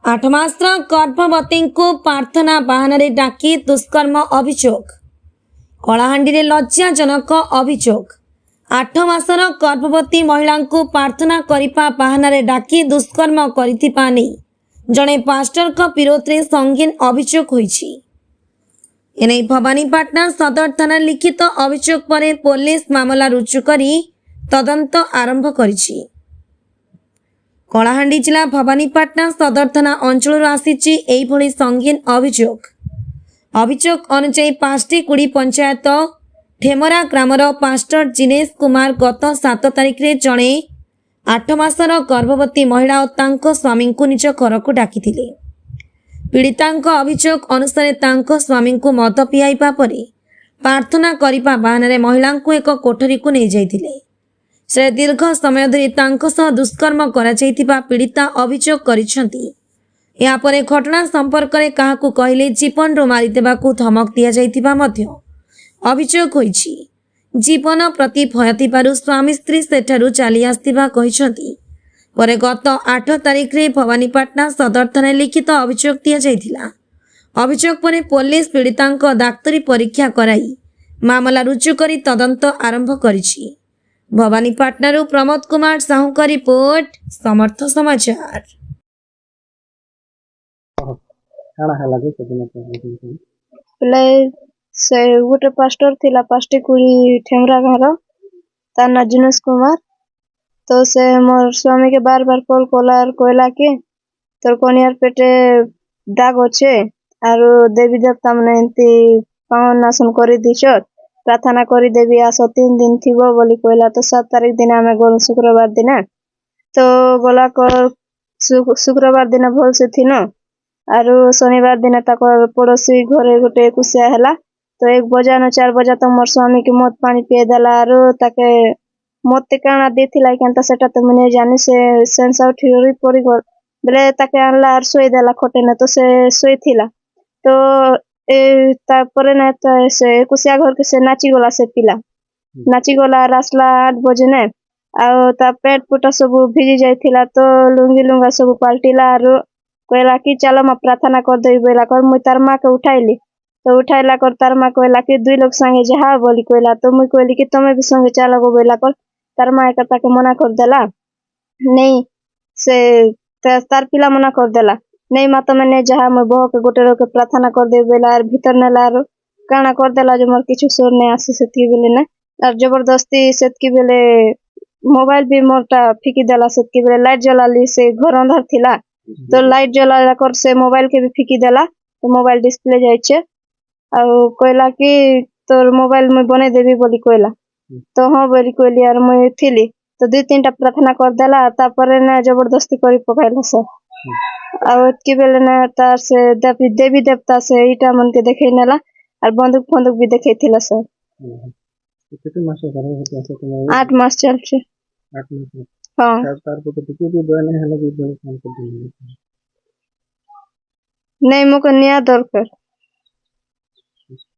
आठ मासर गर्भवती को प्रार्थना बाहाना डाकी दुष्कर्म अभियोग। कलाहांडी लज्जाजनक अभियोग। 8 मासर गर्भवती महिला को प्रार्थना करने बाहाना डाकी दुष्कर्म करिथिबा नै जड़े पास्टर विरोध में संगीन अभियोग होईछि। एने भवानीपाटना सदर थाना लिखित अभियोग पर पुलिस मामला रुजु करी तदंत आरंभ करिछि। कलाहांडी जिला भवानीपाटना सदर थाना अंचल आसीछि एइभଳି संगीन अभियोग। अभियोग अनुसार पांचटी कुड़ी पंचायत ठेमरा ग्रामर पास्टर जिनेश कुमार गत 7 तारिख रे जणे 8 मासर गर्भवती महिला और तांको स्वामी को निज घर को डाकिथिले। पीड़ितांक अभियोग अनुसार तांको स्वामी को मद पियाइबा परे प्रार्थना करिबा बहाना महिला को एक कोठरी को नहीं जाइथिले। से दीर्घ समय धरी तांको सह दुष्कर्म करा जाइथिबा पीड़िता अभियोग करिसेंती। या परे घटना संपर्क में काहाकू कहले जीवन रो मारी देबाकू धमक दिया जाइथिबा मध्य अभियोग होईछि। जीवन प्रति भय थिबारु स्वामी स्त्री सेठारु चली आस्तिबा कहिसेंती। परे गत 8 तारिख रे भवानीपाटना सदर थाना लिखित अभियोग दिया जाइथिला। अभियोग पर पुलिस पीड़ितांक डाक्तरी परीक्षा कराई मामला रुजु करी तदंत आरंभ करिछि। भवानीपाटनारू प्रमोद कुमार साहू का रिपोर्ट, समर्थ समाचार। से गोटे पास्टर थिला पास्टी कुड़ी ठेमरा घर तार ना जिनेश कुमार। तो से मोर स्वामी के बार बार कॉल कलार कहला कि तोर कनियार पेटे दाग अच्छे आरो देवी देवता मैंने एमती पावन नाशन कर दीछ प्रार्थना करी देवी आस 3 दिन थीबो बोली कहला। तो 7 तारिख दिन आम गलु शुक्रवार दिन। तो गला शुक्रवार दिन भल से थी न आरो शनिवार दिन ताकर पड़ोसी घरे गोटे कुसिया हैला। तो 1 बजा न 4 बजा तक मोर स्वामी के मद पानी पिए देला आरो ताके मते काना देथिला केनता सेटा तो मने जानि से सेंस आउट हिरी पड़ी गल बेले ताके आनला आर सोई देला खटे न। तो से सोई थिला। तो ए तापरे न तो से कुसिया घर के से नाची गला से पिला नाची गला रासला 8 बजे ने आ ता पेट पुटा सब भिजी जाइथिला। तो लुंगी लुंगा सब पाल्टीला आरो कहला कि चलो म प्रार्थना कर देई बोला कर मुई तार मां के उठाइली। तो उठाइला कर तार मां कहला कि 2 लोग संगे जहा बोली कहला। तो मुई कहली कि तमे भी संगे चलो गो बोला कर तार मां एकता के मना कर देला। नहीं से तार पिला मना कर देला नहीं माता मैंने जहा मैं बह के गोटे के प्रार्थना कर दे बोला आर भीतर नेला आरो काना कर देला जो मोर किछु सोर नहीं आसे सेतकी बेले ना आर जबरदस्ती सेतकी बेले मोबाइल भी मोरटा फिकी देला। सेतकी बेले लाइट जलाली से घर अंधार थिला। तो लाइट जलाला कर से मोबाइल के भी फिकी देला। तो मोबाइल डिस्प्ले जाइछे आ कहला कि तोर मोबाइल में बने देबी बोली कहला। तो हां बोली कहली आर मैं थिली। तो 2-3टा प्रार्थना कर देला तापरे ना जबरदस्ती करी पकाइला सर आ की बेले ना तार से देवी देवता से ईटा मन के देखे नेला और बंदूक फंदूक भी देखे थिला सर। कितने मास गर्भवती আছে তোমার? 8 मास चलছে। 8 मास। हां তারপর তো কিছু भी বয় नहीं हला भी काम कर दिए। नहीं मुको न्याय दरकार।